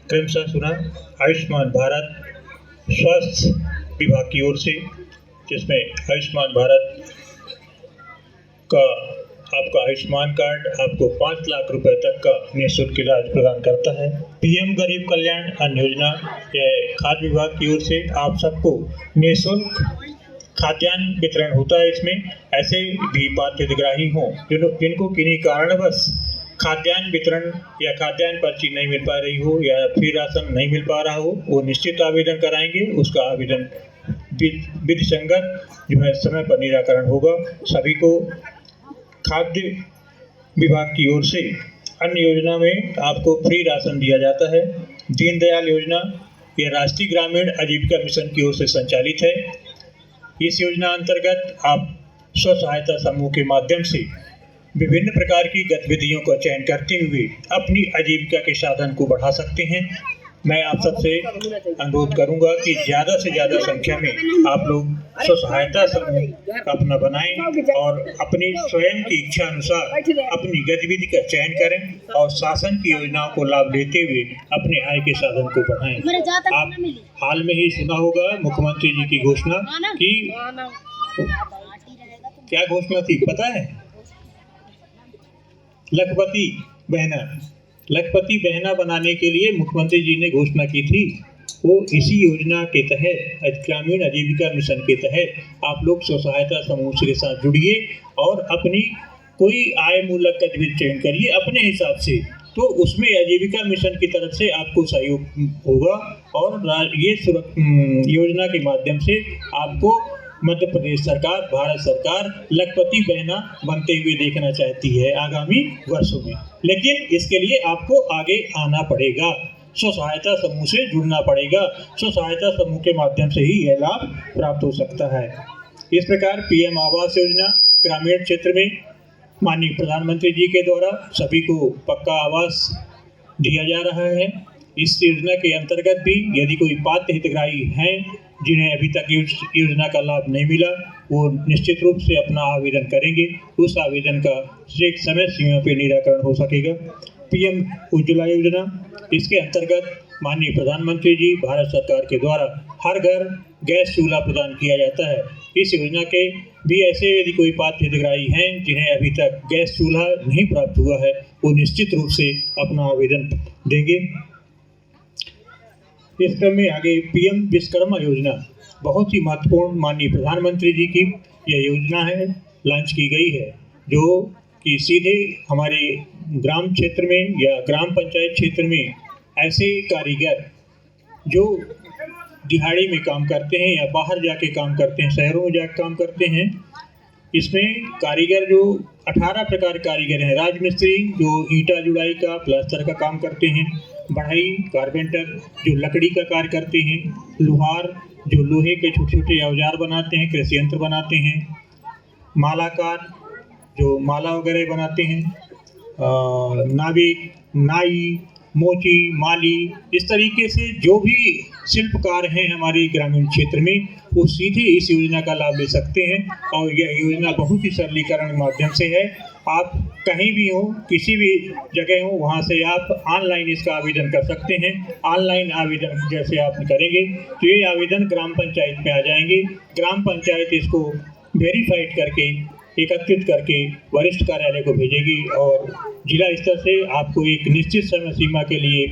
क्रमशः सुना। आयुष्मान भारत स्वास्थ्य विभाग की ओर से, जिसमें आयुष्मान भारत का आपका आयुष्मान कार्ड आपको 5 लाख रुपए तक का निःशुल्क इलाज प्रदान करता है। पीएम गरीब कल्याण अन्न योजना यह खाद्य विभाग की ओर से आप सबको निःशुल्क खाद्यान्न वितरण होता है। इसमें ऐसे भी पात्र हितग्राही हों जिनको किन्हीं कारणवश खाद्यान्न वितरण या खाद्यान्न पर्ची नहीं मिल पा रही हो या फ्री राशन नहीं मिल पा रहा हो, वो निश्चित आवेदन कराएंगे। उसका आवेदन विधि संगत जो है समय पर निराकरण होगा। सभी को खाद्य विभाग की ओर से अन्य योजना में आपको फ्री राशन दिया जाता है। दीनदयाल योजना यह राष्ट्रीय ग्रामीण आजीविका मिशन की ओर से संचालित है। इस योजना अंतर्गत आप स्व सहायता समूह के माध्यम से विभिन्न प्रकार की गतिविधियों का चयन करते हुए अपनी आजीविका के साधन को बढ़ा सकते हैं। मैं आप सबसे अनुरोध करूंगा कि ज़्यादा से ज़्यादा संख्या में आप लोग स्व सहायता समूह अपना बनाएं और अपनी स्वयं की इच्छा अनुसार अपनी गतिविधि का चयन करें और शासन की योजनाओं को लाभ लेते हुए अपने आय के साधन को बढ़ाएं। आप हाल में ही सुना होगा मुख्यमंत्री जी की घोषणा की, क्या घोषणा थी पता है? लखपति बहना बनाने के लिए मुख्यमंत्री जी ने घोषणा की थी। वो इसी योजना के तहत ग्रामीण आजीविका मिशन के तहत आप लोग स्व सहायता समूह के साथ जुड़िए और अपनी कोई आय मूलक गतिविधि चयन करिए अपने हिसाब से, तो उसमें आजीविका मिशन की तरफ से आपको सहयोग होगा और ये योजना के माध्यम से आपको मध्य प्रदेश सरकार, भारत सरकार लखपति बहना बनते हुए देखना चाहती है आगामी वर्षों में। लेकिन इसके लिए आपको आगे आना पड़ेगा, स्व सहायता समूह से जुड़ना पड़ेगा। स्व सहायता समूह के माध्यम से ही यह लाभ प्राप्त हो सकता है। इस प्रकार पीएम आवास योजना ग्रामीण क्षेत्र में माननीय प्रधानमंत्री जी के द्वारा सभी को पक्का आवास दिया जा रहा है। इस योजना के अंतर्गत भी यदि कोई पात्र हितग्राही हैं जिन्हें अभी तक योजना का लाभ नहीं मिला, वो निश्चित रूप से अपना आवेदन करेंगे। उस आवेदन का एक समय सीमा पे निराकरण हो सकेगा। पीएम उज्ज्वला योजना, इसके अंतर्गत माननीय प्रधानमंत्री जी भारत सरकार के द्वारा हर घर गैस चूल्हा प्रदान किया जाता है। इस योजना के भी ऐसे यदि कोई पात्र हितग्राही हैं जिन्हें अभी तक गैस चूल्हा नहीं प्राप्त हुआ है, वो निश्चित रूप से अपना आवेदन देंगे। इस क्रम में आगे पीएम विश्वकर्मा योजना बहुत ही महत्वपूर्ण माननीय प्रधानमंत्री जी की यह योजना है, लॉन्च की गई है, जो कि सीधे हमारे ग्राम क्षेत्र में या ग्राम पंचायत क्षेत्र में ऐसे कारीगर जो दिहाड़ी में काम करते हैं या बाहर जाके काम करते हैं, शहरों में जाकर काम करते हैं, इसमें कारीगर जो 18 प्रकार कारीगर हैं। राजमिस्त्री जो ईंटा जुड़ाई का प्लास्टर का काम करते हैं, बढ़ई कारपेंटर जो लकड़ी का कार्य करते हैं, लोहार जो लोहे के छोटे छोटे औजार बनाते हैं, कृषि यंत्र बनाते हैं, मालाकार जो माला वगैरह बनाते हैं, नाविक, नाई, मोची, माली, इस तरीके से जो भी शिल्पकार हैं हमारे ग्रामीण क्षेत्र में, वो सीधे इस योजना का लाभ ले सकते हैं। और यह योजना बहुत ही सरलीकरण के माध्यम से है। आप कहीं भी हो, किसी भी जगह हो, वहाँ से आप ऑनलाइन इसका आवेदन कर सकते हैं। ऑनलाइन आवेदन जैसे आप करेंगे तो ये आवेदन ग्राम पंचायत में आ जाएंगे। ग्राम पंचायत इसको वेरीफाइड करके एकत्रित करके वरिष्ठ कार्यालय को भेजेगी और जिला स्तर से आपको एक निश्चित समय सीमा के लिए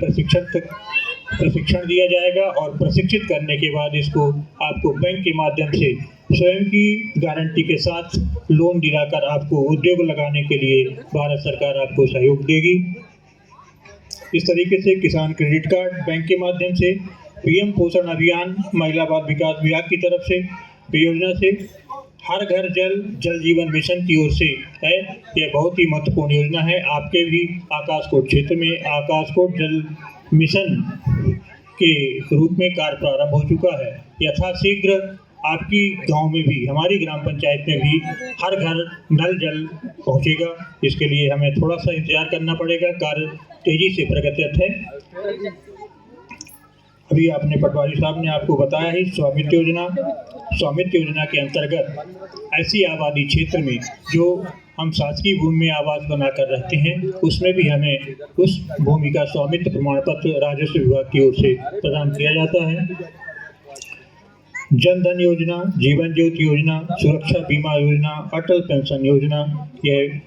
प्रशिक्षण दिया जाएगा और प्रशिक्षित करने के बाद इसको आपको बैंक के माध्यम से स्वयं की गारंटी के साथ लोन दिलाकर आपको उद्योग लगाने के लिए भारत सरकार आपको सहयोग देगी। इस तरीके से किसान क्रेडिट कार्ड बैंक के माध्यम से, पीएम पोषण अभियान महिला बाल विकास विभाग की तरफ से योजना से, हर घर जल जीवन मिशन की ओर से है। यह बहुत ही महत्वपूर्ण योजना है। आपके भी आकाशकोट क्षेत्र में आकाशकोट जल मिशन के रूप में कार्य प्रारंभ हो चुका है। यथाशीघ्र आपकी गांव में भी, हमारी ग्राम पंचायत में भी हर घर नल जल पहुंचेगा। इसके लिए हमें थोड़ा सा इंतजार करना पड़ेगा। कार्य तेजी से प्रगतिरत है। अभी आपने पटवारी साहब ने आपको बताया ही स्वामित्व योजना के अंतर्गत ऐसी आबादी क्षेत्र में जो हम शासकीय भूमि में आवास बनाकर रहते हैं, उसमें भी हमें उस भूमि का स्वामित्व प्रमाण पत्र राजस्व विभाग की ओर से प्रदान किया जाता है। जन धन योजना, जीवन ज्योति योजना, सुरक्षा बीमा योजना, अटल पेंशन योजना, यह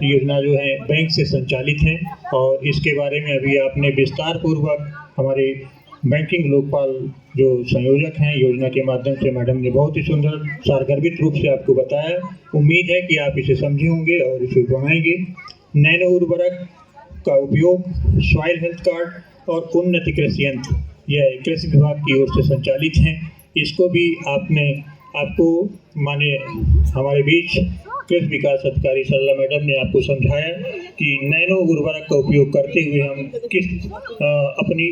योजना जो है बैंक से संचालित है और इसके बारे में अभी आपने विस्तार पूर्वक हमारे बैंकिंग लोकपाल जो संयोजक हैं योजना के माध्यम से मैडम ने बहुत ही सुंदर सारगर्भित रूप से आपको बताया। उम्मीद है कि आप इसे समझे होंगे और इसे बनाएंगे। नैनो उर्वरक का उपयोग, सॉइल हेल्थ कार्ड और उन्नति कृषि यंत्र, यह कृषि विभाग की ओर से संचालित हैं। इसको भी आपको माने हमारे बीच कृषि विकास अधिकारी सरला मैडम ने आपको समझाया कि नैनो उर्वरक का उपयोग करते हुए हम किस अपनी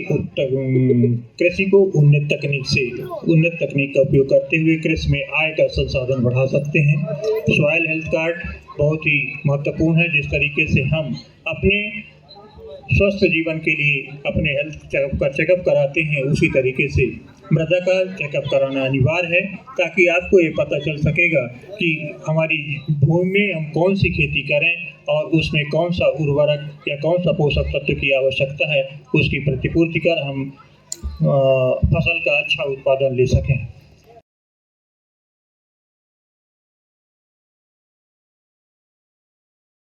कृषि को उन्नत तकनीक का उपयोग करते हुए कृषि में आय का संसाधन बढ़ा सकते हैं। सॉइल हेल्थ कार्ड बहुत ही महत्वपूर्ण है, जिस तरीके से हम अपने स्वस्थ जीवन के लिए अपने हेल्थ चेकअप कराते हैं, उसी तरीके से मृदा का चेकअप कराना अनिवार्य है ताकि आपको ये पता चल सकेगा कि हमारी भूमि में हम कौन सी खेती करें और उसमें कौन सा उर्वरक या कौन सा पोषक तत्व की आवश्यकता है, उसकी प्रतिपूर्ति कर हम फसल का अच्छा उत्पादन ले सकें।